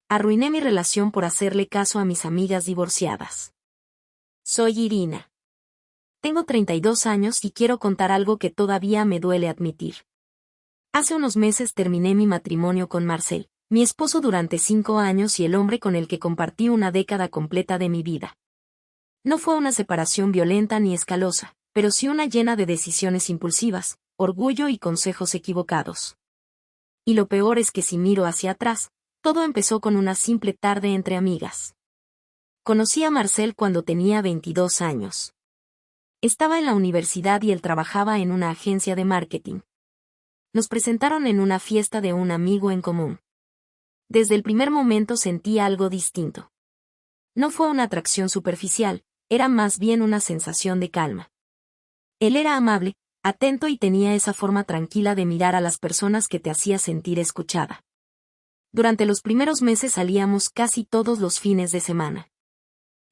Arruiné mi relación por hacerle caso a mis amigas divorciadas. Soy Irina. Tengo 32 años y quiero contar algo que todavía me duele admitir. Hace unos meses terminé mi matrimonio con Marcel, mi esposo durante 5 años y el hombre con el que compartí una década completa de mi vida. No fue una separación violenta ni escalosa, pero sí una llena de decisiones impulsivas, orgullo y consejos equivocados. Y lo peor es que si miro hacia atrás, todo empezó con una simple tarde entre amigas. Conocí a Marcel cuando tenía 22 años. Estaba en la universidad y él trabajaba en una agencia de marketing. Nos presentaron en una fiesta de un amigo en común. Desde el primer momento sentí algo distinto. No fue una atracción superficial, era más bien una sensación de calma. Él era amable, atento y tenía esa forma tranquila de mirar a las personas que te hacía sentir escuchada. Durante los primeros meses salíamos casi todos los fines de semana.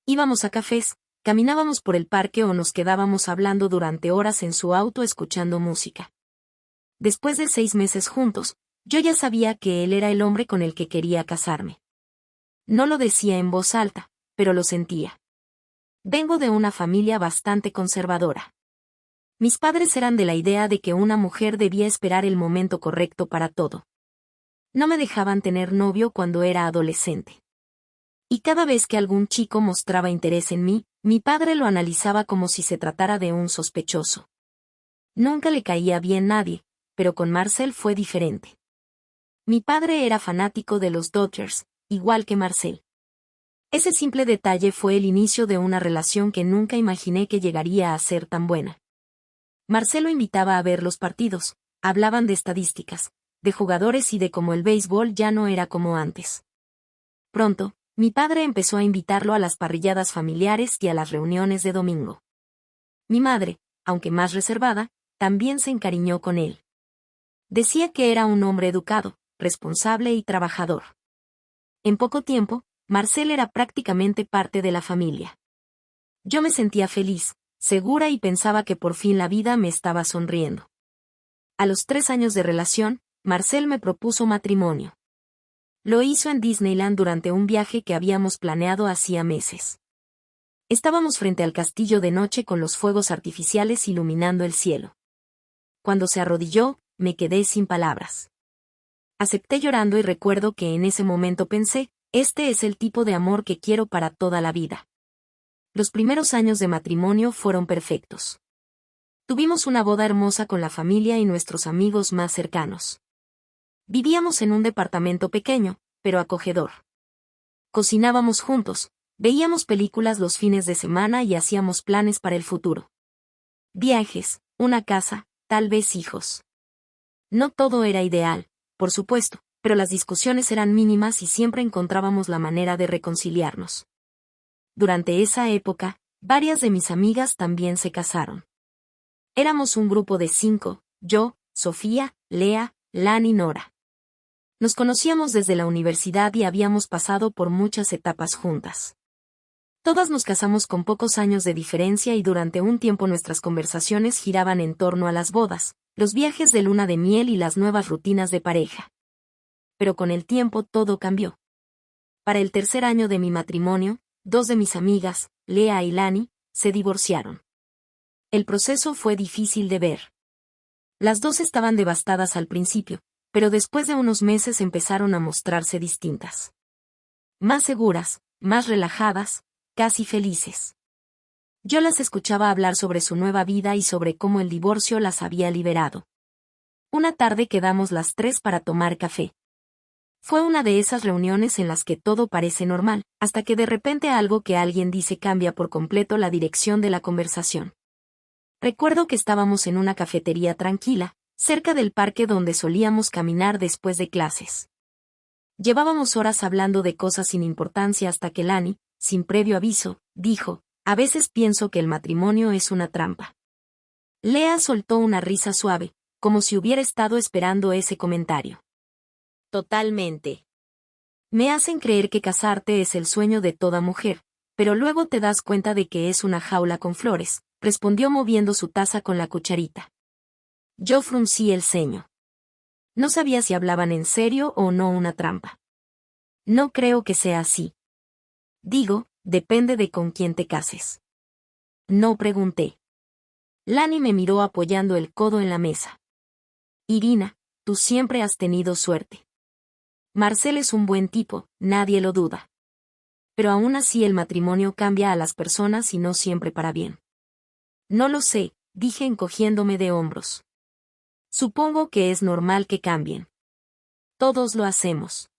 Íbamos a cafés, caminábamos por el parque o nos quedábamos hablando durante horas en su auto escuchando música. Después de 6 meses juntos, yo ya sabía que él era el hombre con el que quería casarme. No lo decía en voz alta, pero lo sentía. Vengo de una familia bastante conservadora. Mis padres eran de la idea de que una mujer debía esperar el momento correcto para todo. No me dejaban tener novio cuando era adolescente. Y cada vez que algún chico mostraba interés en mí, mi padre lo analizaba como si se tratara de un sospechoso. Nunca le caía bien nadie, pero con Marcel fue diferente. Mi padre era fanático de los Dodgers, igual que Marcel. Ese simple detalle fue el inicio de una relación que nunca imaginé que llegaría a ser tan buena. Marcel lo invitaba a ver los partidos, hablaban de estadísticas, de jugadores y de cómo el béisbol ya no era como antes. Pronto, mi padre empezó a invitarlo a las parrilladas familiares y a las reuniones de domingo. Mi madre, aunque más reservada, también se encariñó con él. Decía que era un hombre educado, responsable y trabajador. En poco tiempo, Marcel era prácticamente parte de la familia. Yo me sentía feliz, segura y pensaba que por fin la vida me estaba sonriendo. A los 3 años de relación, Marcel me propuso matrimonio. Lo hizo en Disneyland durante un viaje que habíamos planeado hacía meses. Estábamos frente al castillo de noche con los fuegos artificiales iluminando el cielo. Cuando se arrodilló, me quedé sin palabras. Acepté llorando y recuerdo que en ese momento pensé, este es el tipo de amor que quiero para toda la vida. Los primeros años de matrimonio fueron perfectos. Tuvimos una boda hermosa con la familia y nuestros amigos más cercanos. Vivíamos en un departamento pequeño, pero acogedor. Cocinábamos juntos, veíamos películas los fines de semana y hacíamos planes para el futuro. Viajes, una casa, tal vez hijos. No todo era ideal, por supuesto, pero las discusiones eran mínimas y siempre encontrábamos la manera de reconciliarnos. Durante esa época, varias de mis amigas también se casaron. Éramos un grupo de 5, yo, Sofía, Lea, Lan y Nora. Nos conocíamos desde la universidad y habíamos pasado por muchas etapas juntas. Todas nos casamos con pocos años de diferencia y durante un tiempo nuestras conversaciones giraban en torno a las bodas, los viajes de luna de miel y las nuevas rutinas de pareja. Pero con el tiempo todo cambió. Para el 3er año de mi matrimonio, 2 de mis amigas, Lea y Lani, se divorciaron. El proceso fue difícil de ver. Las dos estaban devastadas al principio, pero después de unos meses empezaron a mostrarse distintas. Más seguras, más relajadas, casi felices. Yo las escuchaba hablar sobre su nueva vida y sobre cómo el divorcio las había liberado. Una tarde quedamos las 3 para tomar café. Fue una de esas reuniones en las que todo parece normal, hasta que de repente algo que alguien dice cambia por completo la dirección de la conversación. Recuerdo que estábamos en una cafetería tranquila, cerca del parque donde solíamos caminar después de clases. Llevábamos horas hablando de cosas sin importancia hasta que Lani, sin previo aviso, dijo, a veces pienso que el matrimonio es una trampa. Lea soltó una risa suave, como si hubiera estado esperando ese comentario. Totalmente. Me hacen creer que casarte es el sueño de toda mujer, pero luego te das cuenta de que es una jaula con flores, respondió moviendo su taza con la cucharita. Yo fruncí el ceño. No sabía si hablaban en serio o no una trampa. No creo que sea así. Digo, depende de con quién te cases. No pregunté. Lani me miró apoyando el codo en la mesa. Irina, tú siempre has tenido suerte. Marcel es un buen tipo, nadie lo duda. Pero aún así el matrimonio cambia a las personas y no siempre para bien. No lo sé, dije encogiéndome de hombros. Supongo que es normal que cambien. Todos lo hacemos.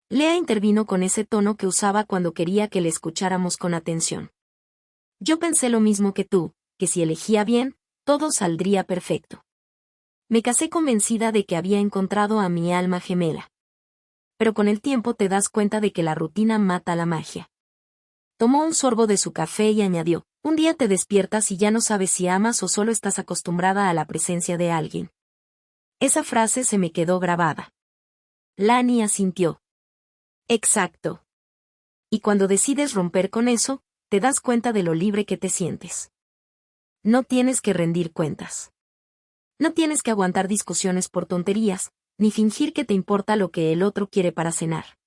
Lea intervino con ese tono que usaba cuando quería que le escucháramos con atención. Yo pensé lo mismo que tú, que si elegía bien, todo saldría perfecto. Me casé convencida de que había encontrado a mi alma gemela. Pero con el tiempo te das cuenta de que la rutina mata la magia. Tomó un sorbo de su café y añadió, un día te despiertas y ya no sabes si amas o solo estás acostumbrada a la presencia de alguien. Esa frase se me quedó grabada. Lani asintió. Exacto. Y cuando decides romper con eso, te das cuenta de lo libre que te sientes. No tienes que rendir cuentas. No tienes que aguantar discusiones por tonterías, ni fingir que te importa lo que el otro quiere para cenar.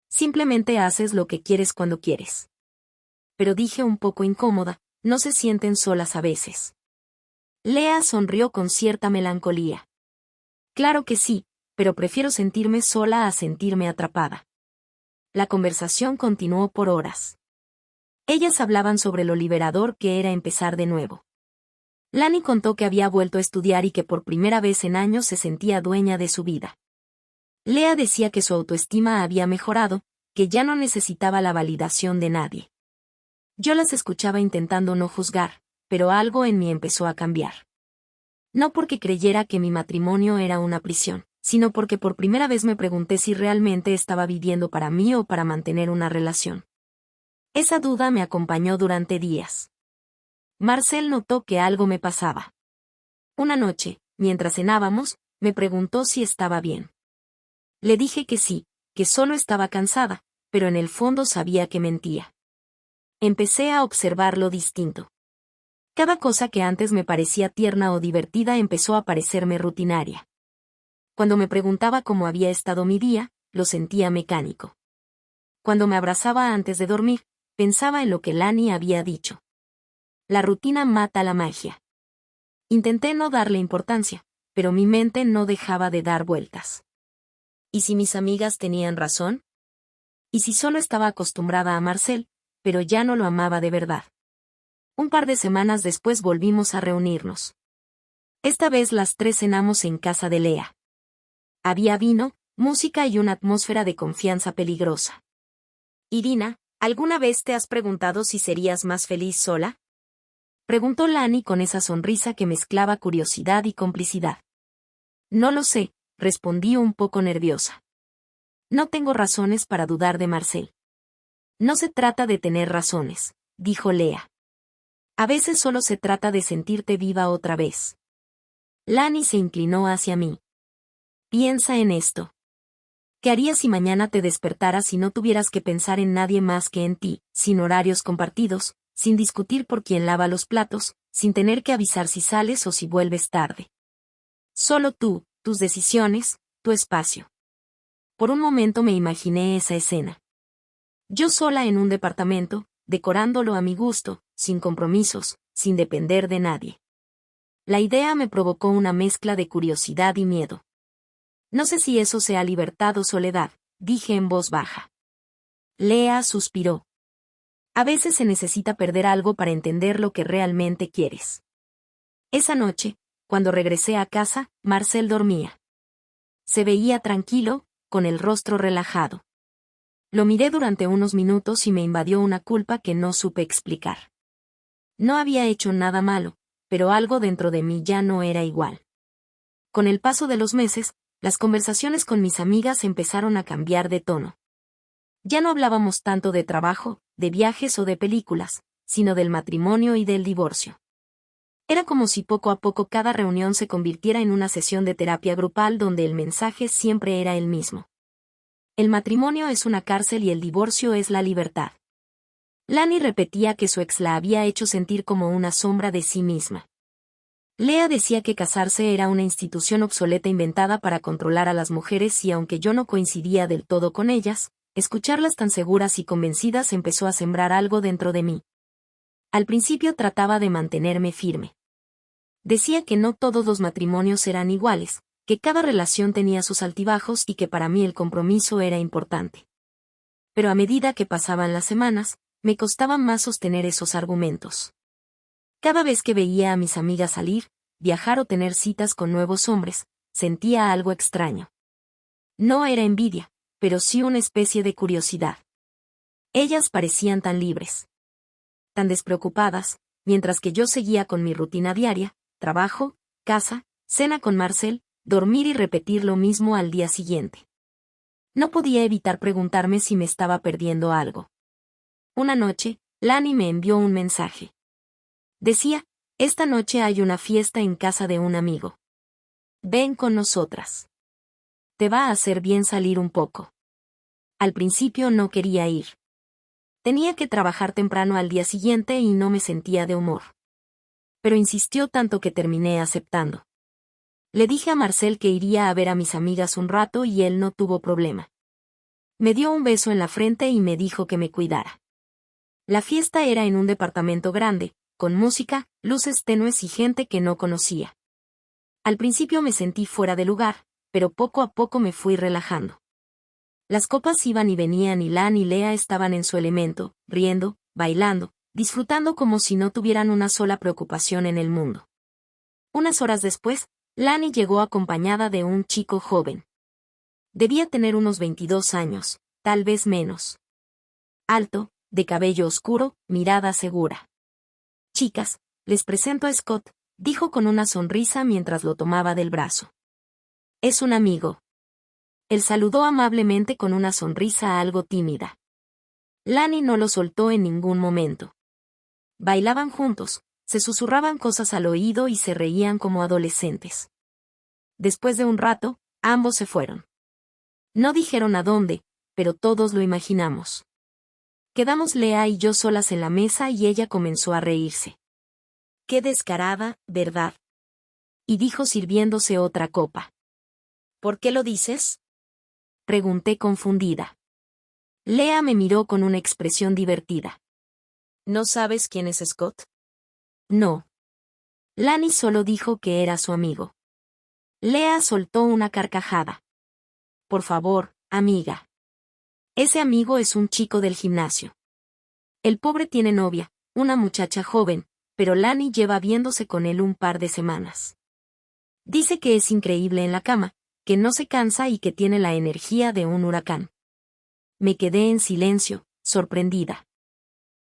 Simplemente haces lo que quieres cuando quieres. Pero dije un poco incómoda, no se sienten solas a veces. Lea sonrió con cierta melancolía. Claro que sí, pero prefiero sentirme sola a sentirme atrapada. La conversación continuó por horas. Ellas hablaban sobre lo liberador que era empezar de nuevo. Lani contó que había vuelto a estudiar y que por primera vez en años se sentía dueña de su vida. Lea decía que su autoestima había mejorado, que ya no necesitaba la validación de nadie. Yo las escuchaba intentando no juzgar, pero algo en mí empezó a cambiar. No porque creyera que mi matrimonio era una prisión, sino porque por primera vez me pregunté si realmente estaba viviendo para mí o para mantener una relación. Esa duda me acompañó durante días. Marcel notó que algo me pasaba. Una noche, mientras cenábamos, me preguntó si estaba bien. Le dije que sí, que solo estaba cansada, pero en el fondo sabía que mentía. Empecé a observarlo distinto. Cada cosa que antes me parecía tierna o divertida empezó a parecerme rutinaria. Cuando me preguntaba cómo había estado mi día, lo sentía mecánico. Cuando me abrazaba antes de dormir, pensaba en lo que Lani había dicho. La rutina mata la magia. Intenté no darle importancia, pero mi mente no dejaba de dar vueltas. ¿Y si mis amigas tenían razón? ¿Y si solo estaba acostumbrada a Marcel, pero ya no lo amaba de verdad? Un par de semanas después volvimos a reunirnos. Esta vez las tres cenamos en casa de Lea. Había vino, música y una atmósfera de confianza peligrosa. Irina, ¿alguna vez te has preguntado si serías más feliz sola? Preguntó Lani con esa sonrisa que mezclaba curiosidad y complicidad. No lo sé, respondí un poco nerviosa. No tengo razones para dudar de Marcel. No se trata de tener razones, dijo Lea. A veces solo se trata de sentirte viva otra vez. Lani se inclinó hacia mí. Piensa en esto. ¿Qué harías si mañana te despertaras y no tuvieras que pensar en nadie más que en ti, sin horarios compartidos, sin discutir por quién lava los platos, sin tener que avisar si sales o si vuelves tarde? Solo tú, tus decisiones, tu espacio. Por un momento me imaginé esa escena. Yo sola en un departamento, decorándolo a mi gusto, sin compromisos, sin depender de nadie. La idea me provocó una mezcla de curiosidad y miedo. No sé si eso sea libertad o soledad, dije en voz baja. Lea suspiró. A veces se necesita perder algo para entender lo que realmente quieres. Esa noche, cuando regresé a casa, Marcel dormía. Se veía tranquilo, con el rostro relajado. Lo miré durante unos minutos y me invadió una culpa que no supe explicar. No había hecho nada malo, pero algo dentro de mí ya no era igual. Con el paso de los meses, las conversaciones con mis amigas empezaron a cambiar de tono. Ya no hablábamos tanto de trabajo, de viajes o de películas, sino del matrimonio y del divorcio. Era como si poco a poco cada reunión se convirtiera en una sesión de terapia grupal donde el mensaje siempre era el mismo. El matrimonio es una cárcel y el divorcio es la libertad. Lani repetía que su ex la había hecho sentir como una sombra de sí misma. Lea decía que casarse era una institución obsoleta inventada para controlar a las mujeres y aunque yo no coincidía del todo con ellas, escucharlas tan seguras y convencidas empezó a sembrar algo dentro de mí. Al principio trataba de mantenerme firme. Decía que no todos los matrimonios eran iguales, que cada relación tenía sus altibajos y que para mí el compromiso era importante. Pero a medida que pasaban las semanas, me costaba más sostener esos argumentos. Cada vez que veía a mis amigas salir, viajar o tener citas con nuevos hombres, sentía algo extraño. No era envidia, pero sí una especie de curiosidad. Ellas parecían tan libres, tan despreocupadas, mientras que yo seguía con mi rutina diaria, trabajo, casa, cena con Marcel, dormir y repetir lo mismo al día siguiente. No podía evitar preguntarme si me estaba perdiendo algo. Una noche, Lani me envió un mensaje. Decía, esta noche hay una fiesta en casa de un amigo. Ven con nosotras. Te va a hacer bien salir un poco. Al principio no quería ir. Tenía que trabajar temprano al día siguiente y no me sentía de humor. Pero insistió tanto que terminé aceptando. Le dije a Marcel que iría a ver a mis amigas un rato y él no tuvo problema. Me dio un beso en la frente y me dijo que me cuidara. La fiesta era en un departamento grande, con música, luces tenues y gente que no conocía. Al principio me sentí fuera de lugar, pero poco a poco me fui relajando. Las copas iban y venían y Lan y Lea estaban en su elemento, riendo, bailando, disfrutando como si no tuvieran una sola preocupación en el mundo. Unas horas después, Lani llegó acompañada de un chico joven. Debía tener unos 22 años, tal vez menos. Alto, de cabello oscuro, mirada segura. Chicas, les presento a Scott, dijo con una sonrisa mientras lo tomaba del brazo. Es un amigo. Él saludó amablemente con una sonrisa algo tímida. Lani no lo soltó en ningún momento. Bailaban juntos, se susurraban cosas al oído y se reían como adolescentes. Después de un rato, ambos se fueron. No dijeron a dónde, pero todos lo imaginamos. Quedamos Lea y yo solas en la mesa y ella comenzó a reírse. Qué descarada, ¿verdad? Y dijo sirviéndose otra copa. ¿Por qué lo dices? Pregunté confundida. Lea me miró con una expresión divertida. ¿No sabes quién es Scott? No. Lani solo dijo que era su amigo. Lea soltó una carcajada. Por favor, amiga. Ese amigo es un chico del gimnasio. El pobre tiene novia, una muchacha joven, pero Lani lleva viéndose con él un par de semanas. Dice que es increíble en la cama, que no se cansa y que tiene la energía de un huracán. Me quedé en silencio, sorprendida.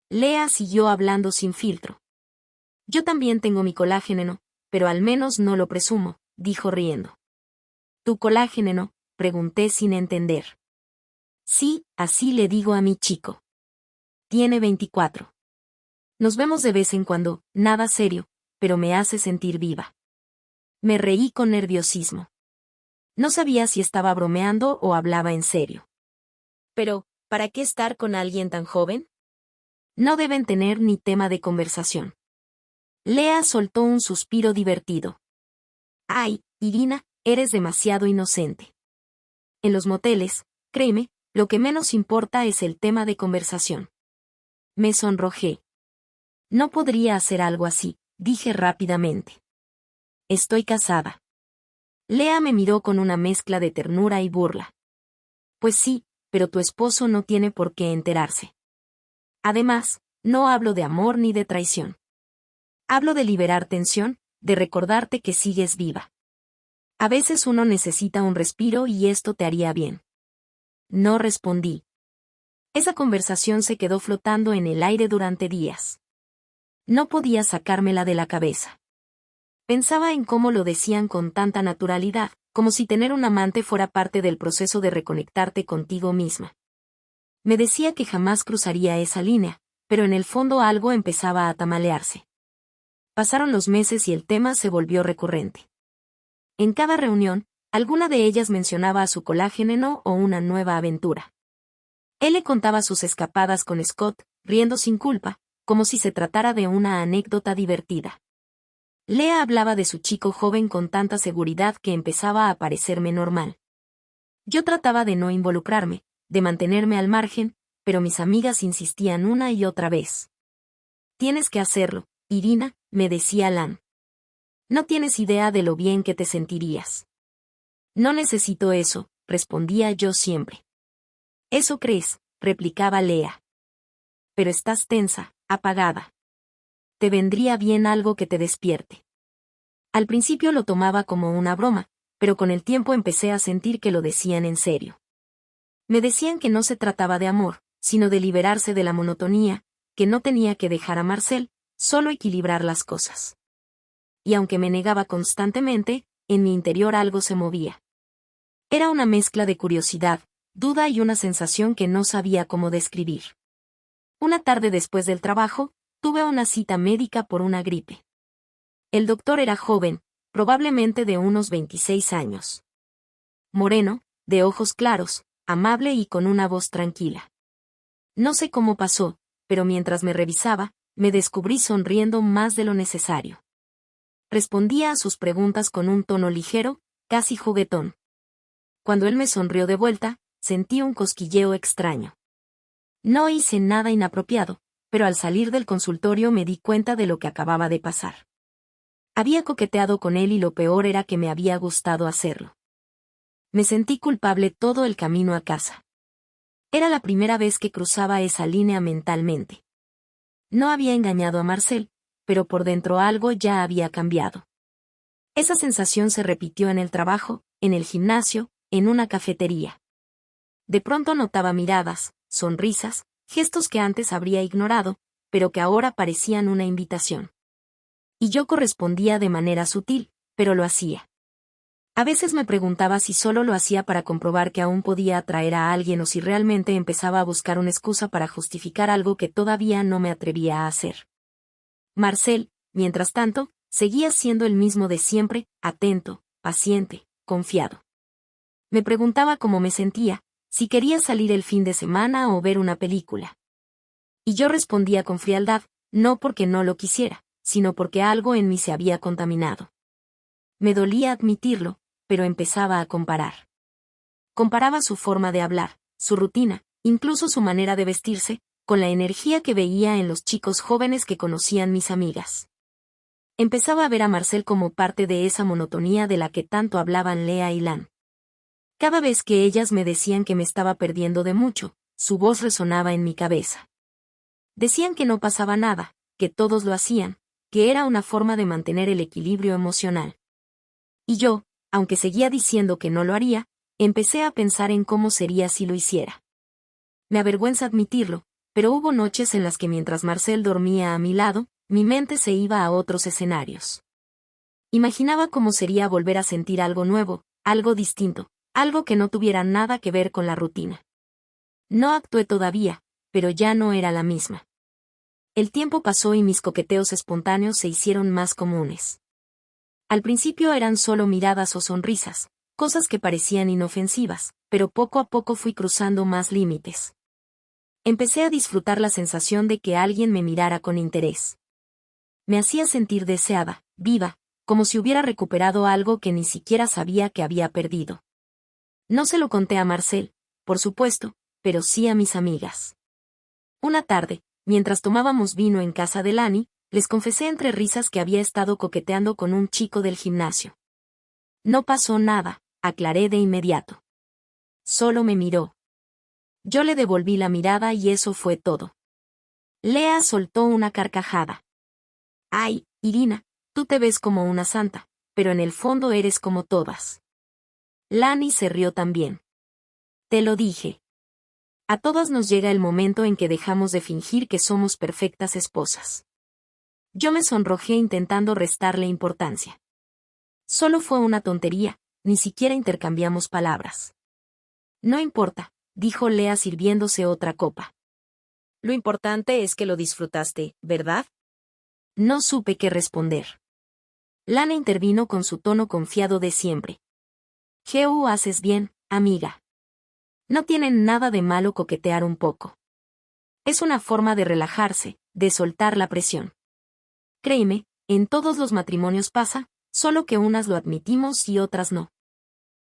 Lea siguió hablando sin filtro. Yo también tengo mi colágeno, pero al menos no lo presumo, dijo riendo. ¿Tu colágeno? Pregunté sin entender. Sí, así le digo a mi chico. Tiene 24. Nos vemos de vez en cuando, nada serio, pero me hace sentir viva. Me reí con nerviosismo. No sabía si estaba bromeando o hablaba en serio. Pero, ¿para qué estar con alguien tan joven? No deben tener ni tema de conversación. Lea soltó un suspiro divertido. Ay, Irina, eres demasiado inocente. En los moteles, créeme, lo que menos importa es el tema de conversación. Me sonrojé. No podría hacer algo así, dije rápidamente. Estoy casada. Lea me miró con una mezcla de ternura y burla. Pues sí, pero tu esposo no tiene por qué enterarse. Además, no hablo de amor ni de traición. Hablo de liberar tensión, de recordarte que sigues viva. A veces uno necesita un respiro y esto te haría bien. No respondí. Esa conversación se quedó flotando en el aire durante días. No podía sacármela de la cabeza. Pensaba en cómo lo decían con tanta naturalidad, como si tener un amante fuera parte del proceso de reconectarte contigo misma. Me decía que jamás cruzaría esa línea, pero en el fondo algo empezaba a tambalearse. Pasaron los meses y el tema se volvió recurrente. En cada reunión, alguna de ellas mencionaba a su colágeno o una nueva aventura. Él le contaba sus escapadas con Scott, riendo sin culpa, como si se tratara de una anécdota divertida. Lea hablaba de su chico joven con tanta seguridad que empezaba a parecerme normal. Yo trataba de no involucrarme, de mantenerme al margen, pero mis amigas insistían una y otra vez. Tienes que hacerlo, Irina, me decía Lan. No tienes idea de lo bien que te sentirías. No necesito eso, respondía yo siempre. Eso crees, replicaba Lea. Pero estás tensa, apagada. Te vendría bien algo que te despierte. Al principio lo tomaba como una broma, pero con el tiempo empecé a sentir que lo decían en serio. Me decían que no se trataba de amor, sino de liberarse de la monotonía, que no tenía que dejar a Marcel, solo equilibrar las cosas. Y aunque me negaba constantemente, en mi interior algo se movía. Era una mezcla de curiosidad, duda y una sensación que no sabía cómo describir. Una tarde después del trabajo, tuve una cita médica por una gripe. El doctor era joven, probablemente de unos 26 años. Moreno, de ojos claros, amable y con una voz tranquila. No sé cómo pasó, pero mientras me revisaba, me descubrí sonriendo más de lo necesario. Respondía a sus preguntas con un tono ligero, casi juguetón. Cuando él me sonrió de vuelta, sentí un cosquilleo extraño. No hice nada inapropiado, pero al salir del consultorio me di cuenta de lo que acababa de pasar. Había coqueteado con él y lo peor era que me había gustado hacerlo. Me sentí culpable todo el camino a casa. Era la primera vez que cruzaba esa línea mentalmente. No había engañado a Marcel, pero por dentro algo ya había cambiado. Esa sensación se repitió en el trabajo, en el gimnasio, en una cafetería. De pronto notaba miradas, sonrisas, gestos que antes habría ignorado, pero que ahora parecían una invitación. Y yo correspondía de manera sutil, pero lo hacía. A veces me preguntaba si solo lo hacía para comprobar que aún podía atraer a alguien o si realmente empezaba a buscar una excusa para justificar algo que todavía no me atrevía a hacer. Marcel, mientras tanto, seguía siendo el mismo de siempre, atento, paciente, confiado. Me preguntaba cómo me sentía, si quería salir el fin de semana o ver una película. Y yo respondía con frialdad, no porque no lo quisiera, sino porque algo en mí se había contaminado. Me dolía admitirlo, pero empezaba a comparar. Comparaba su forma de hablar, su rutina, incluso su manera de vestirse, con la energía que veía en los chicos jóvenes que conocían mis amigas. Empezaba a ver a Marcel como parte de esa monotonía de la que tanto hablaban Lea y Lan. Cada vez que ellas me decían que me estaba perdiendo de mucho, su voz resonaba en mi cabeza. Decían que no pasaba nada, que todos lo hacían, que era una forma de mantener el equilibrio emocional. Y yo, aunque seguía diciendo que no lo haría, empecé a pensar en cómo sería si lo hiciera. Me avergüenza admitirlo, pero hubo noches en las que mientras Marcel dormía a mi lado, mi mente se iba a otros escenarios. Imaginaba cómo sería volver a sentir algo nuevo, algo distinto, algo que no tuviera nada que ver con la rutina. No actué todavía, pero ya no era la misma. El tiempo pasó y mis coqueteos espontáneos se hicieron más comunes. Al principio eran solo miradas o sonrisas, cosas que parecían inofensivas, pero poco a poco fui cruzando más límites. Empecé a disfrutar la sensación de que alguien me mirara con interés. Me hacía sentir deseada, viva, como si hubiera recuperado algo que ni siquiera sabía que había perdido. No se lo conté a Marcel, por supuesto, pero sí a mis amigas. Una tarde, mientras tomábamos vino en casa de Lani, les confesé entre risas que había estado coqueteando con un chico del gimnasio. No pasó nada, aclaré de inmediato. Solo me miró. Yo le devolví la mirada y eso fue todo. Lea soltó una carcajada. Ay, Irina, tú te ves como una santa, pero en el fondo eres como todas. Lani se rió también. Te lo dije. A todas nos llega el momento en que dejamos de fingir que somos perfectas esposas. Yo me sonrojé intentando restarle importancia. Solo fue una tontería, ni siquiera intercambiamos palabras. No importa, dijo Lea sirviéndose otra copa. Lo importante es que lo disfrutaste, ¿verdad? No supe qué responder. Lana intervino con su tono confiado de siempre. Haces bien, amiga. No tiene nada de malo coquetear un poco. Es una forma de relajarse, de soltar la presión. Créeme, En todos los matrimonios pasa, solo que unas lo admitimos y otras no.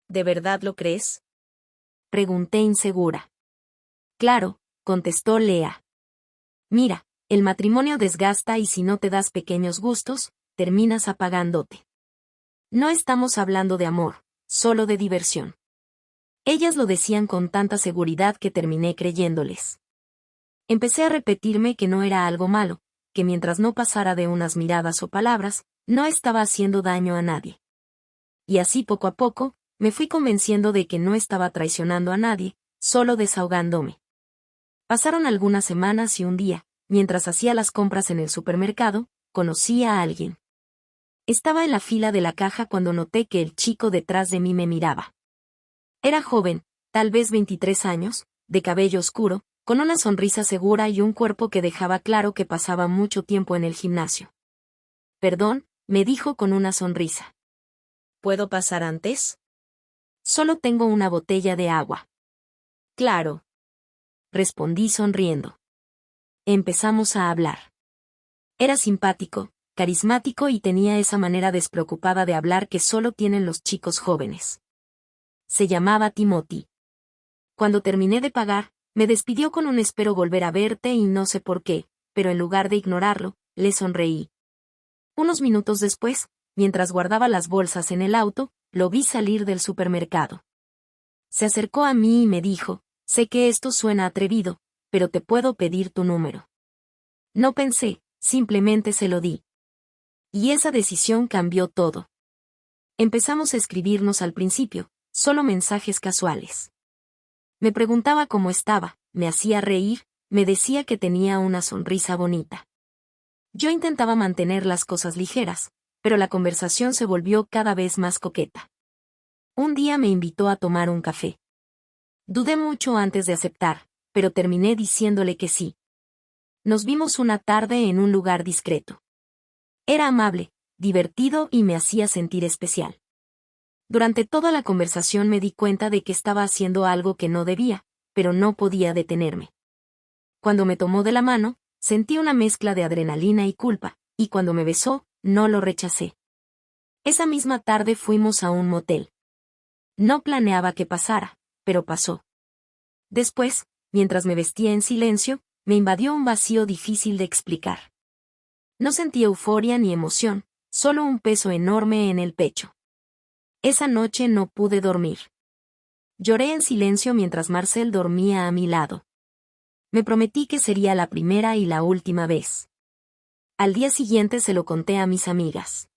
¿De verdad lo crees? Pregunté insegura. Claro, contestó Lea. Mira, el matrimonio desgasta y si no te das pequeños gustos, terminas apagándote. No estamos hablando de amor, solo de diversión. Ellas lo decían con tanta seguridad que terminé creyéndoles. Empecé a repetirme que no era algo malo, que mientras no pasara de unas miradas o palabras, no estaba haciendo daño a nadie. Y así poco a poco, me fui convenciendo de que no estaba traicionando a nadie, solo desahogándome. Pasaron algunas semanas y un día, mientras hacía las compras en el supermercado, conocí a alguien. Estaba en la fila de la caja cuando noté que el chico detrás de mí me miraba. Era joven, tal vez 23 años, de cabello oscuro, con una sonrisa segura y un cuerpo que dejaba claro que pasaba mucho tiempo en el gimnasio. Perdón, me dijo con una sonrisa. ¿Puedo pasar antes? Solo tengo una botella de agua. Claro. Respondí sonriendo. Empezamos a hablar. Era simpático, carismático y tenía esa manera despreocupada de hablar que solo tienen los chicos jóvenes. Se llamaba Timothy. Cuando terminé de pagar, me despidió con un espero volver a verte y no sé por qué, pero en lugar de ignorarlo, le sonreí. Unos minutos después, mientras guardaba las bolsas en el auto, lo vi salir del supermercado. Se acercó a mí y me dijo, sé que esto suena atrevido, pero te puedo pedir tu número. No pensé, simplemente se lo di. Y esa decisión cambió todo. Empezamos a escribirnos al principio, solo mensajes casuales. Me preguntaba cómo estaba, me hacía reír, me decía que tenía una sonrisa bonita. Yo intentaba mantener las cosas ligeras, pero la conversación se volvió cada vez más coqueta. Un día me invitó a tomar un café. Dudé mucho antes de aceptar, pero terminé diciéndole que sí. Nos vimos una tarde en un lugar discreto. Era amable, divertido y me hacía sentir especial. Durante toda la conversación me di cuenta de que estaba haciendo algo que no debía, pero no podía detenerme. Cuando me tomó de la mano, sentí una mezcla de adrenalina y culpa, y cuando me besó, no lo rechacé. Esa misma tarde fuimos a un motel. No planeaba que pasara, pero pasó. Después, mientras me vestía en silencio, me invadió un vacío difícil de explicar. No sentí euforia ni emoción, solo un peso enorme en el pecho. Esa noche no pude dormir. Lloré en silencio mientras Marcel dormía a mi lado. Me prometí que sería la primera y la última vez. Al día siguiente se lo conté a mis amigas.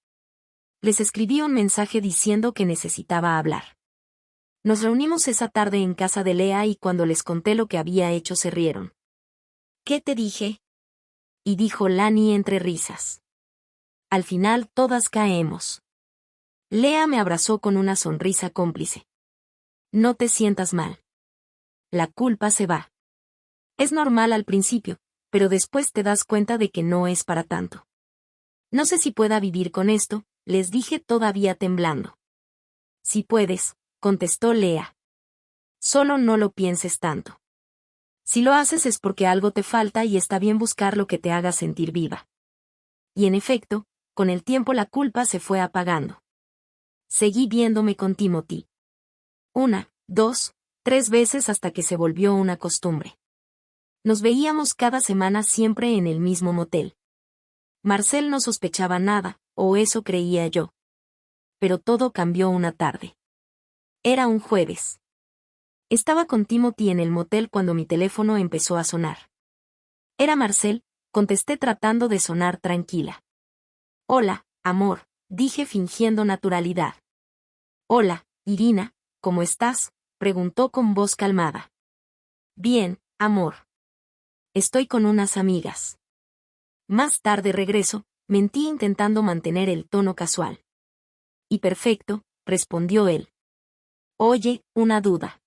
Les escribí un mensaje diciendo que necesitaba hablar. Nos reunimos esa tarde en casa de Lea y cuando les conté lo que había hecho se rieron. ¿Qué te dije? Y dijo Lani entre risas. Al final todas caemos. Lea me abrazó con una sonrisa cómplice. No te sientas mal. La culpa se va. Es normal al principio, pero después te das cuenta de que no es para tanto. No sé si pueda vivir con esto, les dije todavía temblando. Si puedes, contestó Lea. Solo no lo pienses tanto. Si lo haces es porque algo te falta y está bien buscar lo que te haga sentir viva. Y en efecto, con el tiempo la culpa se fue apagando. Seguí viéndome con Timothy. 1, 2, 3 veces hasta que se volvió una costumbre. Nos veíamos cada semana siempre en el mismo motel. Marcel no sospechaba nada, o eso creía yo. Pero todo cambió una tarde. Era un jueves. Estaba con Timothy en el motel cuando mi teléfono empezó a sonar. Era Marcel, contesté tratando de sonar tranquila. Hola, amor, dije fingiendo naturalidad. Hola, Irina, ¿cómo estás?, preguntó con voz calmada. Bien, amor. Estoy con unas amigas. Más tarde regreso, mentí intentando mantener el tono casual. Y perfecto, respondió él. Oye, una duda.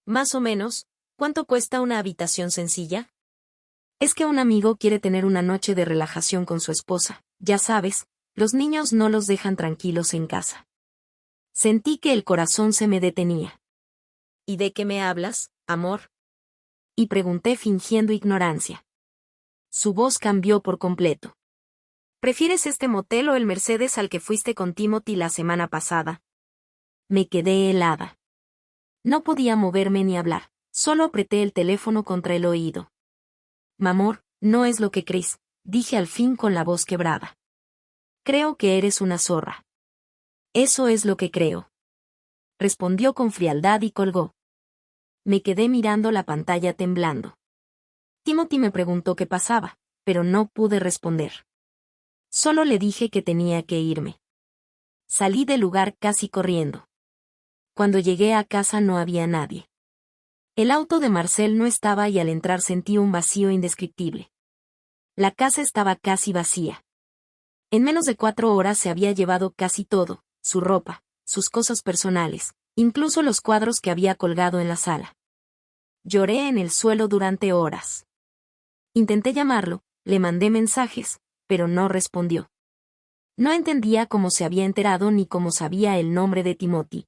Más o menos, ¿cuánto cuesta una habitación sencilla? Es que un amigo quiere tener una noche de relajación con su esposa, ya sabes, los niños no los dejan tranquilos en casa. Sentí que el corazón se me detenía. ¿Y de qué me hablas, amor? Y pregunté fingiendo ignorancia. Su voz cambió por completo. ¿Prefieres este motel o el Mercedes al que fuiste con Timothy la semana pasada? Me quedé helada. No podía moverme ni hablar, solo apreté el teléfono contra el oído. Mamor, no es lo que crees, dije al fin con la voz quebrada. Creo que eres una zorra. Eso es lo que creo. Respondió con frialdad y colgó. Me quedé mirando la pantalla temblando. Timothy me preguntó qué pasaba, pero no pude responder. Solo le dije que tenía que irme. Salí del lugar casi corriendo. Cuando llegué a casa no había nadie. El auto de Marcel no estaba y al entrar sentí un vacío indescriptible. La casa estaba casi vacía. En menos de 4 horas se había llevado casi todo, su ropa, sus cosas personales, incluso los cuadros que había colgado en la sala. Lloré en el suelo durante horas. Intenté llamarlo, le mandé mensajes, pero no respondió. No entendía cómo se había enterado ni cómo sabía el nombre de Timothy.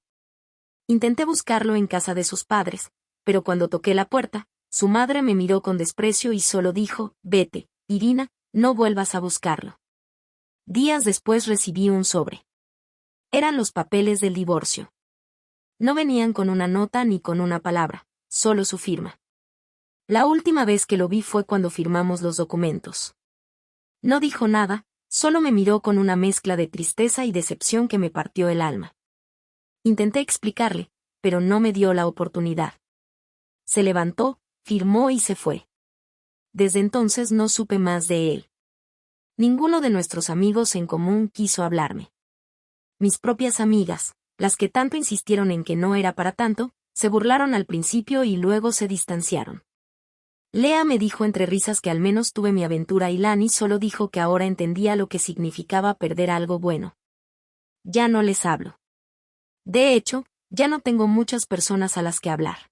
Intenté buscarlo en casa de sus padres, pero cuando toqué la puerta, su madre me miró con desprecio y solo dijo, vete, Irina, no vuelvas a buscarlo. Días después recibí un sobre. Eran los papeles del divorcio. No venían con una nota ni con una palabra, solo su firma. La última vez que lo vi fue cuando firmamos los documentos. No dijo nada, solo me miró con una mezcla de tristeza y decepción que me partió el alma. Intenté explicarle, pero no me dio la oportunidad. Se levantó, firmó y se fue. Desde entonces no supe más de él. Ninguno de nuestros amigos en común quiso hablarme. Mis propias amigas, las que tanto insistieron en que no era para tanto, se burlaron al principio y luego se distanciaron. Lea me dijo entre risas que al menos tuve mi aventura y Lani solo dijo que ahora entendía lo que significaba perder algo bueno. Ya no les hablo. De hecho, ya no tengo muchas personas a las que hablar.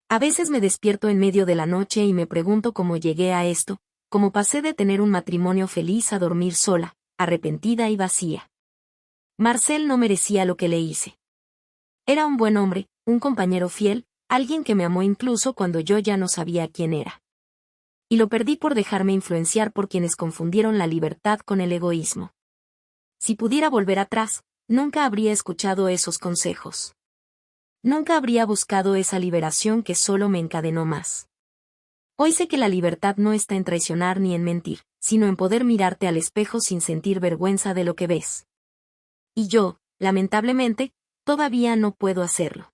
A veces me despierto en medio de la noche y me pregunto cómo llegué a esto, cómo pasé de tener un matrimonio feliz a dormir sola, arrepentida y vacía. Marcel no merecía lo que le hice. Era un buen hombre, un compañero fiel, alguien que me amó incluso cuando yo ya no sabía quién era. Y lo perdí por dejarme influenciar por quienes confundieron la libertad con el egoísmo. Si pudiera volver atrás, nunca habría escuchado esos consejos. Nunca habría buscado esa liberación que solo me encadenó más. Hoy sé que la libertad no está en traicionar ni en mentir, sino en poder mirarte al espejo sin sentir vergüenza de lo que ves. Y yo, lamentablemente, todavía no puedo hacerlo.